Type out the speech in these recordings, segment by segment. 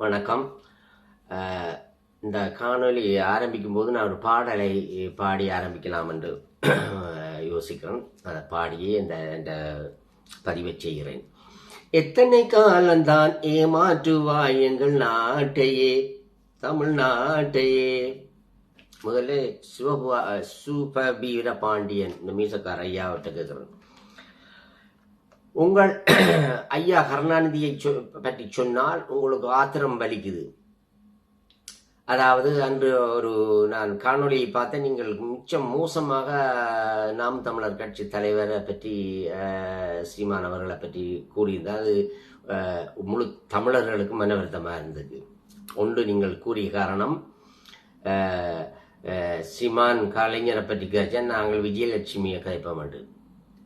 வணக்கம். இந்த காணொளி ஆரம்பிக்கும் போது நான் ஒரு பாடலை பாடி ஆரம்பிக்கலாம் என்று யோசிக்கிறேன். அதை பாடியே இந்த பதிவை செய்கிறேன். எத்தனை காலந்தான் ஏமாற்றுவாய் எங்கள் நாட்டையே, தமிழ்நாட்டையே. முதல்ல சுபவீர பாண்டியன் இந்த மீசக்கார ஐயாவிட்ட கேட்கிறேன். உங்கள் ஐயா கருணாநிதியை பற்றி சொன்னால் உங்களுக்கு ஆத்திரம் வலிக்குது. அதாவது அன்று நான் காணொலியை பார்த்தேன். நீங்கள் மிச்சம் மோசமாக நாம் தமிழர் கட்சி தலைவரை பற்றி சீமான் அவர்களை பற்றி கூறியிருந்தால் அது முழு தமிழர்களுக்கு மனவருத்தமாக இருந்தது. ஒன்று, நீங்கள் கூறிய காரணம் சீமான் கலைஞரை பற்றி கேச்சா நாங்கள் விஜயலட்சுமியை கதைப்போம் என்று.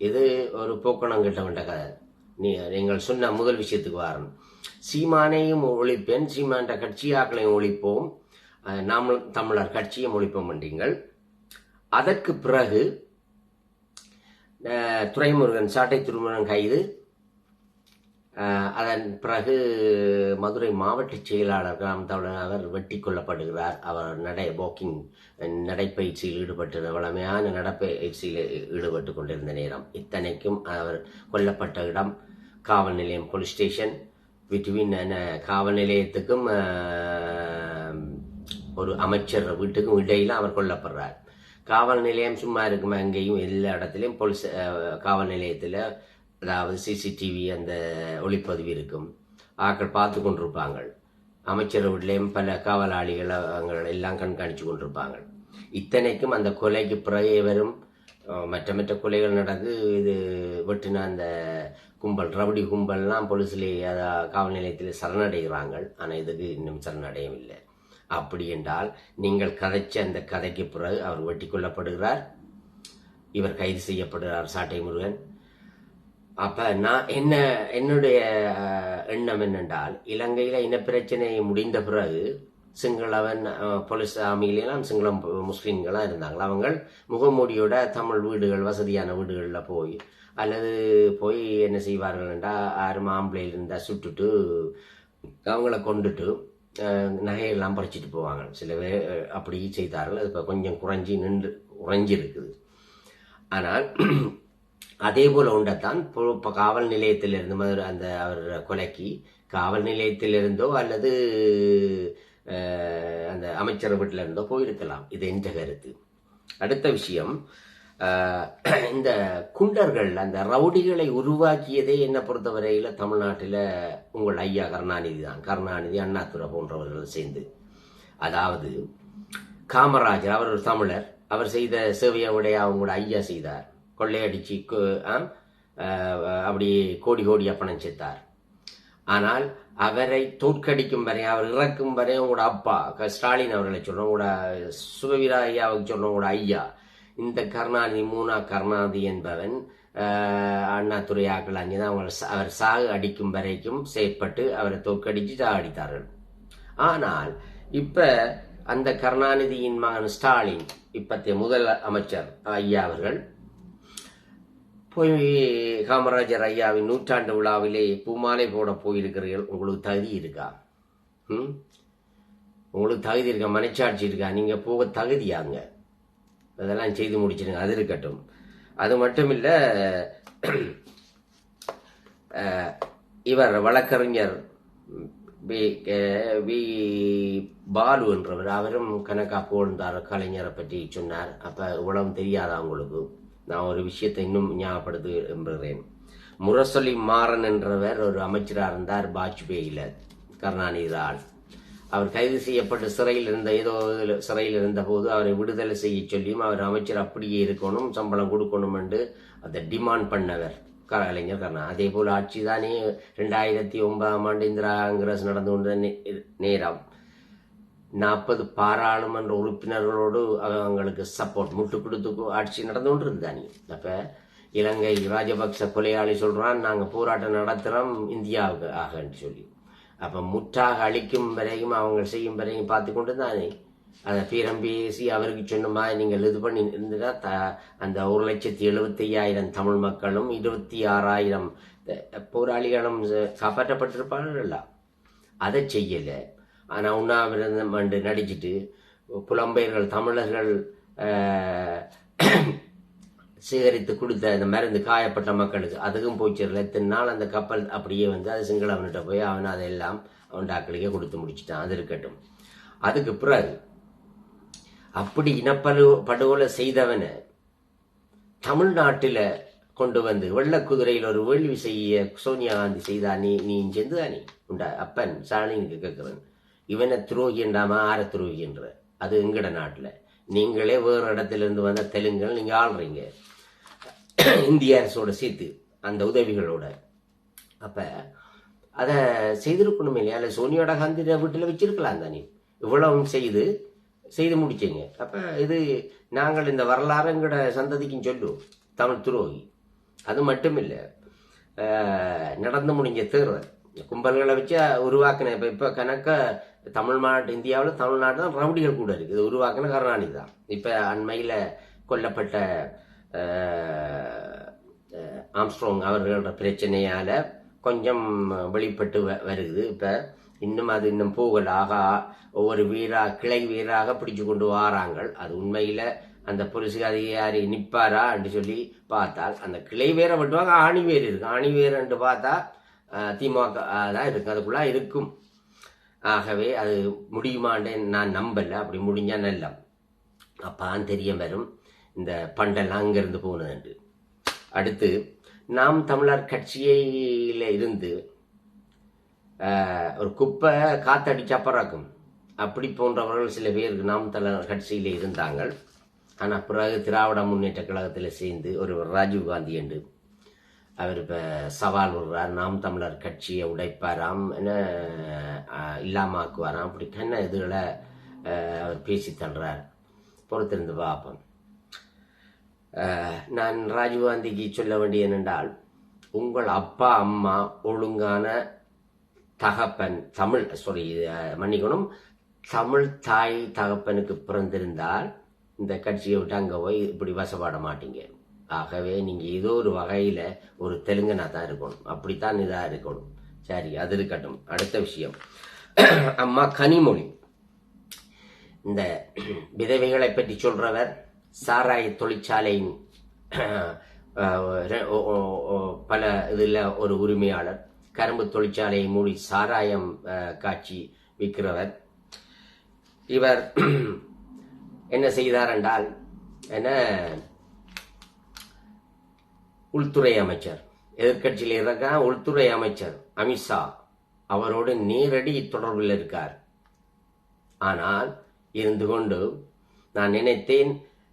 இது ஒரு போக்கணம் கிட்ட கதை. நீங்கள் சொன்ன முதல் விஷயத்துக்கு வரணும். சீமானையும் ஒழிப்பேன், சீமான் கட்சியாக்களையும் ஒழிப்போம், நாம் தமிழர் கட்சியும் ஒழிப்போம் என்றீங்கள். அதற்கு பிறகு துரைமுருகன், சாட்டை துரைமுருகன் கைது. அதன் பிறகு மதுரை மாவட்ட செயலாளர் நாம் தமிழர் அவர் வெட்டி கொல்லப்படுகிறார். அவர் நடைப்பயிற்சியில் ஈடுபட்டு வளமையான நடைப்பயிற்சியில் ஈடுபட்டு கொண்டிருந்த நேரம். இத்தனைக்கும் அவர் கொல்லப்பட்ட இடம் காவல் நிலையம், போலீஸ் ஸ்டேஷன். பிட்வீன் காவல் நிலையத்துக்கும் ஒரு அமைச்சர் வீட்டுக்கும் இடையில அவர் கொல்லப்படுறார். காவல் நிலையம் சும்மா இருக்குமா? அங்கேயும் எல்லா இடத்துலையும் போலீஸ் காவல் நிலையத்தில், அதாவது சிசிடிவி அந்த ஒளிப்பதிவு இருக்கும். ஆக்கள் பார்த்து கொண்டிருப்பாங்க. அமைச்சர் வீட்டிலையும் பல காவலாளிகள் எல்லாம் கண்காணித்து கொண்டிருப்பாங்க. இத்தனைக்கும் அந்த கொலைக்கு பிறகு வரும் மற்ற கொலைகள் நடந்து இது வெட்டின அந்த கும்பல், ரவுடி கும்பல்லாம் போலீஸ்லேயே காவல் நிலையத்தில் சரணடைகிறாங்க. ஆனால் இதுக்கு இன்னும் சரணடையும் இல்லை. அப்படி என்றால் நீங்கள் கதைச்ச அந்த கதைக்கு பிறகு அவர் வெட்டி கொல்லப்படுகிறார். இவர் கைது செய்யப்படுகிறார், சாட்டை முருகன். அப்ப நான் என்னுடைய எண்ணம் என்னென்றால், இலங்கையில இனப்பிரச்சனை முடிந்த பிறகு சிங்களவன் போலீஸ் ஆர்மியிலாம் சிங்களம் முஸ்லீம்களா இருந்தாங்களா. அவங்க முகமூடியோட தமிழ் வீடுகள், வசதியான வீடுகளில் போய் போய் என்ன செய்வார்கள் என்றால், ஆறு ஆம்பளையில் இருந்தால் சுட்டுட்டு அவங்கள கொண்டுட்டு நகையெல்லாம் பறிச்சுட்டு போவாங்க. சில பேர் அப்படி செய்தார்கள். அது இப்போ கொஞ்சம் குறைஞ்சிருக்குது. ஆனால் அதே போல உண்டத்தான் இப்போ காவல் நிலையத்திலிருந்து அந்த அவர் கொலைக்கு காவல் நிலையத்திலிருந்தோ அல்லது அந்த அமைச்சர் வீட்டில இருந்தோ போயிருக்கலாம். இது என்ற கருத்து. அடுத்த விஷயம், இந்த குண்டர்கள், அந்த ரவுடிகளை உருவாக்கியதே என்னை பொறுத்தவரையில தமிழ்நாட்டில் உங்கள் ஐயா கருணாநிதி தான். கருணாநிதி, அண்ணாதுரை போன்றவர்கள் சேர்ந்து. அதாவது காமராஜர், அவர் ஒரு தமிழர், அவர் செய்த சேவையை விட அவங்களோட ஐயா செய்தார். கொள்ளையடிச்சு அப்படி கோடி கோடியா பணம் சேர்த்தார். ஆனால் அவரை தோற்கடிக்கும் வரை, அவர் இறக்கும் வரை உங்களோட அப்பா ஸ்டாலின் அவர்களை சொல்றோம், உங்களோட சுபவீரா ஐயாவுக்கு சொல்றோம், உங்களோட ஐயா இந்த கருணாநிதி, மூனா கருணாநிதி என்பவன் அண்ணாதுரை ஆக்கள் அங்கேதான் அவர் சாகு அடிக்கும் வரைக்கும் செயற்பட்டு அவரை தோற்கடிச்சு சாகடித்தார்கள். ஆனால் இப்ப அந்த கருணாநிதியின் மகன் ஸ்டாலின், இப்பத்திய முதல் அமைச்சர் ஐயா அவர்கள் போய் காமராஜர் ஐயாவின் 100ஆண்டு விழாவிலே பூமாலை போட போயிருக்கிறீர்கள். உங்களுக்கு தகுதி இருக்கா? உங்களுக்கு தகுதி இருக்கா? மனச்சாட்சி இருக்கா? நீங்க போக தகுதியாங்க. அதெல்லாம் செய்து முடிச்சிருங்க. அது இருக்கட்டும். அது மட்டும் இல்ல, இவர் வழக்கறிஞர் பாலு என்றவர், அவரும் கணக்கா போழ்ந்தார், கலைஞரை பற்றி சொன்னார். அப்ப இவ்வளவு தெரியாதா உங்களுக்கு? நான் ஒரு விஷயத்தை இன்னும் ஞாபகப்படுத்து என்பேன். முரசொலி மாறன் என்றவர் ஒரு அமைச்சராக இருந்தார் வாஜ்பேயில, கருணாநிதி ஆள். அவர் கைது செய்யப்பட்டு சிறையில் இருந்த போது அவரை விடுதலை செய்ய சொல்லியும் அவர் அமைச்சர் அப்படியே இருக்கணும், சம்பளம் கொடுக்கணும் என்று அதை டிமாண்ட் பண்ணவர் கலைஞர் கருணா. அதே போல ஆட்சி தானே 2009 இந்திரா காங்கிரஸ் நடந்து கொண்ட நேரம் 40 பாராளுமன்ற உறுப்பினர்களோடு அவங்களுக்கு சப்போர்ட் முட்டு கொடுத்து ஆட்சி நடந்து கொண்டு இருந்தானே. அப்ப இலங்கை ராஜபக்ச கொலையாளி சொல்றான், நாங்க போராட்டம் நடத்துறோம் இந்தியாவுக்கு ஆகன்னு சொல்லி. அப்ப முற்றாக அழிக்கும் வரையும் அவங்க செய்யும் வரையும் பார்த்து கொண்டு தானே அதை பேரம் பேசி அவருக்கு சொன்ன மாதிரி நீங்கள் இது பண்ணி இருந்துட்டா அந்த 1,75,000 தமிழ் மக்களும் 26,000 போராளிகளும் காப்பாற்றப்பட்டிருப்பார்கள். அதை செய்யலை. ஆனால் உண்ணாவிரதம் வந்து நடிச்சுட்டு புலம்பெயர்கள் தமிழர்கள் சேகரித்து கொடுத்த அந்த மருந்து காயப்பட்ட மக்களுக்கு அதுக்கும் போய் சேரல. இத்தனை நாள் அந்த கப்பல் அப்படியே வந்து அது சிங்களவன்கிட்ட போய் அவன் அதெல்லாம் அவன் டாக்களுக்கே கொடுத்து முடிச்சுட்டான். அது இருக்கட்டும். அதுக்கு பிறகு அப்படி படுகொலை செய்தவனை தமிழ்நாட்டில் கொண்டு வந்து வெள்ளக்குதிரையில் ஒரு வேள்வி செய்ய சோனியா காந்தி செய்தா. நீ செந்துதானே உண்டா அப்பன் ஸ்டாலினுக்கு கேட்கிறேன். இவனை துரோகி என்றாமா ஆற துரோகி என்ற அது எங்கட நாட்டில். நீங்களே வேறு இடத்துல இருந்து வந்த தெலுங்குகள் நீங்கள் ஆள்றீங்க இந்திய அரசோட சேர்த்து அந்த உதவிகளோட. அப்போ அதை செய்திருக்கணும் இல்லையா? இல்லை சோனியோட காந்தி வீட்டில் வச்சிருக்கலாம் தானே. இவ்வளவும் செய்து முடிச்சிங்க. அப்போ இது நாங்கள் இந்த வரலாறுங்கிற சந்ததிக்கும் சொல்லுவோம் தமிழ் துரோகி. அது மட்டும் இல்லை, நடந்து முடிஞ்ச தேர்தல் கும்பல்களை வச்சு உருவாக்கின இப்போ கணக்க இந்தியாவில் தமிழ்நாட்டில் தான் ரவுடிகள் கூட இருக்குது. இது உருவாக்கின கருணாநிதி தான். இப்போ அண்மையில் கொல்லப்பட்ட ஆம்ஸ்ட்ராங் அவர்களோட பிரச்சனையால் கொஞ்சம் வெளிப்பட்டு வருகுது. இப்போ இன்னும் போகலாக ஒவ்வொரு கிளை வீராக பிடிச்சு கொண்டு வாராங்கள். அது உண்மையில் அந்த போலீஸ் அதிகாரி நிற்பாரா என்று சொல்லி பார்த்தால் அந்த கிளை வேரை விட்டுவாங்க. ஆணிவேர் இருக்கு. ஆணிவேர் என்று பார்த்தா திமுக தான் இருக்கு, அதுக்குள்ளே இருக்கும். ஆகவே அது முடியுமான்னு நான் நம்பலை. அப்படி முடிஞ்சா நல்ல அப்பான் தெரிய வரும் இந்த பண்டெல்லாம் அங்கிருந்து போனது. அடுத்து நாம் தமிழர் கட்சியில இருந்து ஒரு குப்பை காத்தடிச்சா பறக்கும் அப்படி போன்றவர்கள் சில பேருக்கு நாம் தமிழர் கட்சியில இருந்தாங்க. ஆனால் பிறகு திராவிட முன்னேற்ற கழகத்தில் சேர்ந்து ஒரு ராஜீவ் காந்தி என்று அவர் இப்போ சவால் விடுறார். நாம் தமிழர் கட்சியை உடைப்பாராம், என்ன இல்லாமாக்குவாராம், அப்படி கண்ண இதுகளை அவர் பேசி தள்ளுறார். பொறுத்திருந்து பார்ப்போம். நான் ராஜீவ்காந்திக்கு சொல்ல வேண்டிய என்னென்றால், உங்கள் அப்பா அம்மா ஒழுங்கான தகப்பன் மன்னிக்கணும், தமிழ் தாய் தகப்பனுக்கு பிறந்திருந்தால் இந்த கட்சியை விட்டு அங்கே போய் இப்படி வசப்பட மாட்டீங்க. ஆகவே நீங்கள் ஏதோ ஒரு வகையில் ஒரு தெலுங்கனா தான் இருக்கணும், அப்படித்தான் இதாக இருக்கணும். சரி, அது இருக்கட்டும். அடுத்த விஷயம், அம்மா கனிமொழி இந்த விதவைகளை பற்றி சொல்றவர் சாராய தொழிற்சாலையின் பல இதில் ஒரு உரிமையாளர். கரும்பு தொழிற்சாலையை மூடி சாராயம் காட்சி விற்கிறவர். இவர் என்ன செய்தார் என்றால், என்ன உள்துறை அமைச்சர், எதிர்கட்சியில் இருக்க உள்துறை அமைச்சர் அமித்ஷா அவரோடு நேரடி தொடர்பில் இருக்கார். ஆனால் இருந்து கொண்டு நான் நினைத்தேன்,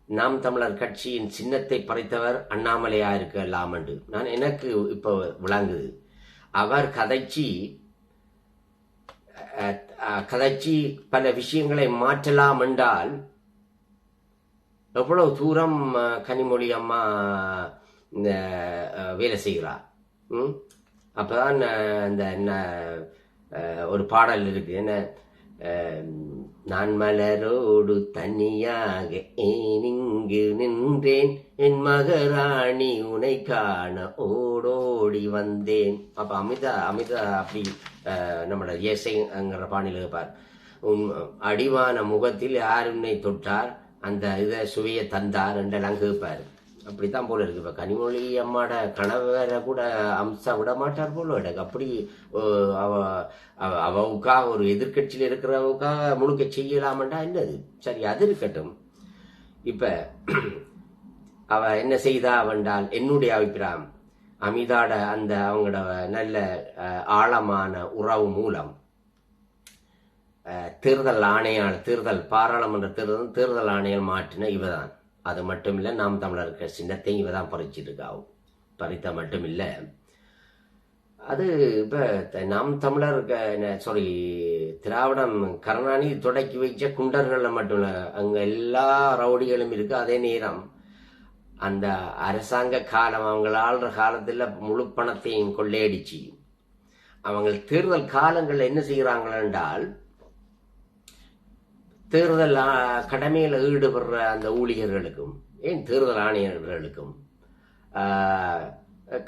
நாம் தமிழர் கட்சியின் சின்னத்தை பறித்தவர் அண்ணாமலையா இருக்கலாம் என்று. எனக்கு இப்போ விளங்குது. அவர் கதைச்சி பல விஷயங்களை மாற்றலாம் என்றால் எவ்வளவு தூரம் கனிமொழி அம்மா வேலை செய்கிறார். அப்பதான் இந்த ஒரு பாடல் இருக்கு, என்ன, நான் மலரோடு தனியாக ஏனிங்கு நின்றேன், என் மகராணி உனை காண ஓடோடி வந்தேன். அப்ப அமிதா அப்படி நம்மளோட இயேசைங்கிற பாணியில் இருப்பார். அடிவான முகத்தில் யார் உன்னை தொட்டார், அந்த இதை சுவையை தந்தார் என்றெல்லாம் கேட்பார். அப்படித்தான் போல இருக்கு. இப்ப கனிமொழி அம்மாட கணவரை கூட அம்சா விட மாட்டார் போல எனக்கு. அப்படி அவவுக்காக ஒரு எதிர்கட்சியில் இருக்கிறவவுக்காக முழுக்க செய்யலாமண்டா என்னது. சரி, அது இருக்கட்டும். இப்ப அவ என்ன செய்தா அவண்டால், என்னுடைய அபிப்பிராயம், அமிதாட அந்த அவங்களோட நல்ல ஆழமான உறவு மூலம் தேர்தல் பாராளுமன்ற தேர்தல் ஆணையம் மாற்றின இவதான். அது மட்டும் இல்லை, நாம் தமிழருக்கு சின்னத்தையும் இவ தான் பறிச்சிருக்காவும். பறித்த மட்டும் இல்லை, அது இப்போ நாம் தமிழருக்கு திராவிடம் கருணாநிதி தொடக்கி வைச்ச குண்டர்களில் மட்டும் இல்லை, அங்கே எல்லா ரவுடிகளும் இருக்கு. அதே நேரம் அந்த அரசாங்க காலம் அவங்க ஆள்ற காலத்தில் முழு பணத்தையும் கொள்ளையடிச்சு அவங்க தேர்தல் காலங்களில் என்ன செய்கிறாங்கள் என்றால், தேர்தல் கடமையில் ஈடுபடுற அந்த ஊழியர்களுக்கும், ஏன் தேர்தல் ஆணையர்களுக்கும்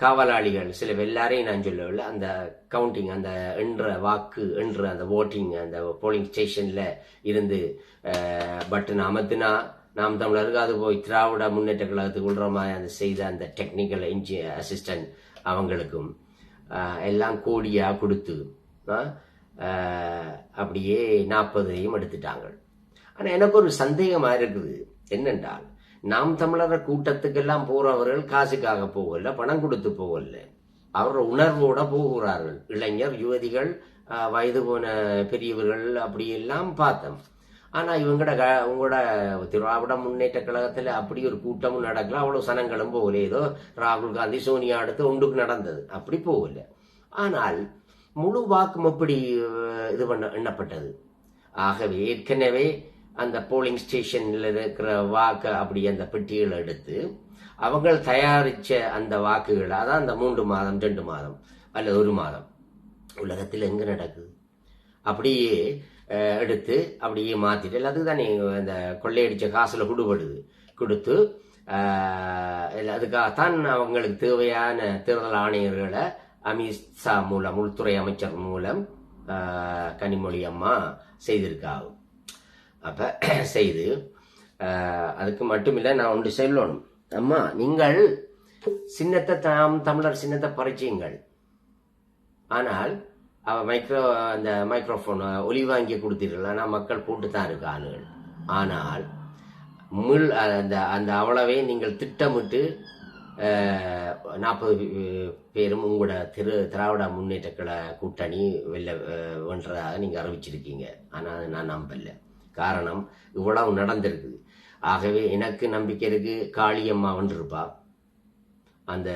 காவலாளிகள் சில எல்லாரையும் நான் சொல்லவில்லை, அந்த கவுண்டிங் அந்த என்ற அந்த ஓட்டிங் அந்த போலிங் ஸ்டேஷன்ல இருந்து பட்டன் அமர்த்தினா நாம் தமிழருக்கு அது போய் திராவிட முன்னேற்ற கழகத்துக்கு உள்ள மாதிரி அந்த செய்த அந்த டெக்னிக்கல் அசிஸ்டன்ட் அவங்களுக்கும் எல்லாம் கோடியா கொடுத்து அப்படியே 40ஐயும் எடுத்துட்டாங்க. ஆனா எனக்கு ஒரு சந்தேகமா இருக்குது என்னென்றால், நாம் தமிழர் கூட்டத்துக்கெல்லாம் போறவர்கள் காசுக்காக போகல, பணம் கொடுத்து போகல, அவரோட உணர்வோட போகிறார்கள். இளைஞர், யுவதிகள், வயது போன பெரியவர்கள் அப்படி எல்லாம் பார்த்தோம். ஆனா உங்களோட திராவிட முன்னேற்ற கழகத்துல அப்படி ஒரு கூட்டமும் நடக்கல, அவ்வளவு சனங்களும் போகல. ஏதோ ராகுல் காந்தி சோனியா அடுத்து ஒன்றுக்கு நடந்தது, அப்படி போகல. ஆனால் முழு வாக்கும் எப்படி இது எண்ணப்பட்டது. ஆகவே ஏற்கனவே அந்த போலிங் ஸ்டேஷன்ல இருக்கிற வாக்கு அப்படி அந்த பெட்டிகளை எடுத்து அவங்க தயாரிச்ச அந்த வாக்குகளை, அதான் அந்த 3 மாதம் 2 மாதம் அல்லது 1 மாதம் உலகத்தில் எங்க நடக்குது, அப்படியே எடுத்து அப்படியே மாத்திட்டு எல்லாத்துக்கும் தானே அந்த கொள்ளையடிச்ச காசுல கொடுத்து அதுக்காகத்தான் அவங்களுக்கு தேவையான தேர்தல் ஆணையர்களை அமித்ஷா மூலம், உள்துறை அமைச்சர் மூலம் கனிமொழி அம்மா செய்திருக்காங்க. அப்ப செய்து அதுக்கு மட்டுமில்லை, நான் ஒன்று சொல்லணும். அம்மா, நீங்கள் சின்னத்தை தமிழர் சின்னத்தை பறிச்சீங்கள், ஆனால் அந்த மைக்ரோஃபோன் ஒலி வாங்கி கொடுத்தீர்கள். ஆனால் மக்கள் போட்டுத்தான் இருக்கானுகள். ஆனால் அந்த அவ்வளவே நீங்கள் திட்டமிட்டு 40 பேரும் உங்களோட திராவிட முன்னேற்ற கழக கூட்டணி வென்றதாக நீங்க அறிவிச்சிருக்கீங்க. ஆனா நான் நம்பல. காரணம், இவ்வளவு நடந்திருக்கு. ஆகவே எனக்கு நம்பிக்கை இருக்கு, காளியம்மா வென்றிருப்பா, அந்த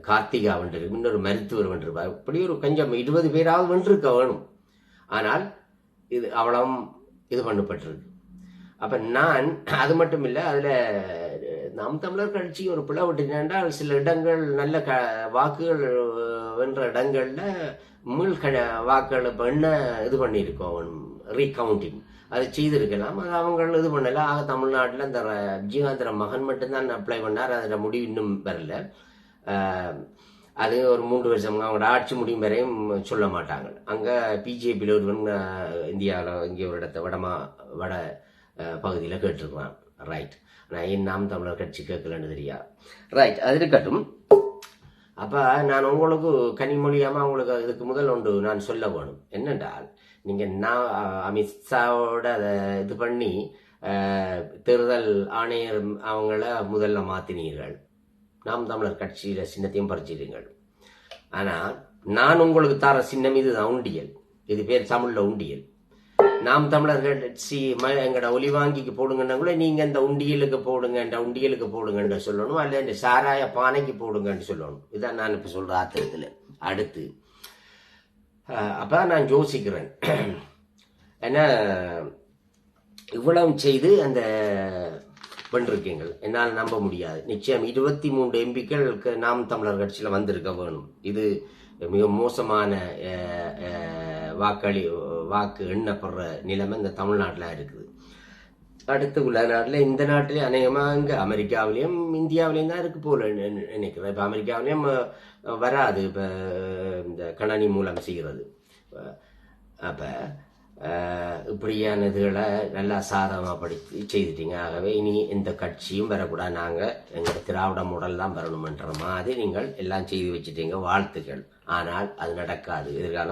கார்த்திகா வென்றிருக்கு, இன்னொரு மருத்துவர் வென்றிருப்பா, இப்படி ஒரு கொஞ்சம் 20 பேராவது வென்றிருக்க வேணும். ஆனால் இது அவ்வளவு இது பண்ணப்பட்டிருக்கு. அப்ப நான் அது மட்டும் இல்லை, அதுல நாம் தமிழர் கட்சி ஒரு பிளவுட்டினால் சில இடங்கள் நல்ல வாக்குகள் வென்ற இடங்கள்ல வாக்குகள் பண்ண இது பண்ணியிருக்கோம், ரீகவுண்டிங் அது செய்திருக்கலாம். அது அவங்க இது பண்ணல. ஆக தமிழ்நாட்டில் இந்த விஜயகாந்தர மகன் மட்டும்தான் அப்ளை பண்ணார். அதில் முடிவு இன்னும் வரல. அது ஒரு 3 வருஷம் அவங்களோட ஆட்சி முடியும் வரையும் சொல்ல மாட்டாங்க. அங்க பிஜேபியில் ஒருவன் இந்தியாவில் இங்கே ஒரு இடத்த வட பகுதியில் கேட்டிருக்கிறான். ரைட். நான் ஏன் நாம் தமிழர் கட்சி கேட்கலன்னு தெரியா. ரைட், அது இருக்கட்டும். அப்ப நான் உங்களுக்கு கனிமொழியாம உங்களுக்கு இதுக்கு முதல் ஒன்று நான் சொல்ல வேணும். என்னென்றால், நீங்க அமித்ஷாவோட அதை இது பண்ணி தேர்தல் ஆணையர் அவங்கள முதல்ல மாத்தினீர்கள். நாம் தமிழர் கட்சியில சின்னத்தையும் பறிச்சிடுங்கள். ஆனா நான் உங்களுக்கு தர சின்னம் இதுதான், உண்டியல். இது பேர் தமிழ்ல உண்டியல். நாம் தமிழர் கட்சி எங்கட ஒலி வாங்கிக்கு போடுங்கன்னா கூட நீங்க இந்த உண்டியலுக்கு போடுங்கன்னு சொல்லணும், அல்ல இந்த சாராய பானைக்கு போடுங்கன்னு சொல்லணும். இதான் நான் இப்ப சொல்ற ஆத்திரத்துல. அடுத்து அப்பதான் நான் யோசிக்கிறேன், ஏன்னா இவ்வளவு செய்து அந்த பண்ணிருக்கீங்க, என்னால் நம்ப முடியாது. நிச்சயம் 23 எம்பிக்களுக்கு நாம் தமிழர் கட்சியில வந்திருக்க வேணும். இது மிக மோசமான வாக்கு எண்ணப்படுற நிலைமை இந்த தமிழ்நாட்டில் இருக்குது. அடுத்து உள்ள நாட்டில், இந்த நாட்டிலே அநேகமாக இங்கே அமெரிக்காவிலையும் இந்தியாவிலையும் தான் இருக்கு போல நினைக்கிறேன். இப்போ அமெரிக்காவிலையும் வராது இப்போ இந்த கணனி மூலம் செய்கிறது. அப்போ இப்படியான இதுகளை நல்லா சாதகமாக படித்து செய்துட்டீங்க. ஆகவே இனி எந்த கட்சியும் வரக்கூடாது, நாங்கள் எங்கள் திராவிட மாடல் தான் வரணுமன்ற மாதிரி நீங்கள் எல்லாம் செய்து வச்சுட்டீங்க. வாழ்த்துக்கள். ஆனால் அது நடக்காது. எதிர்காலம்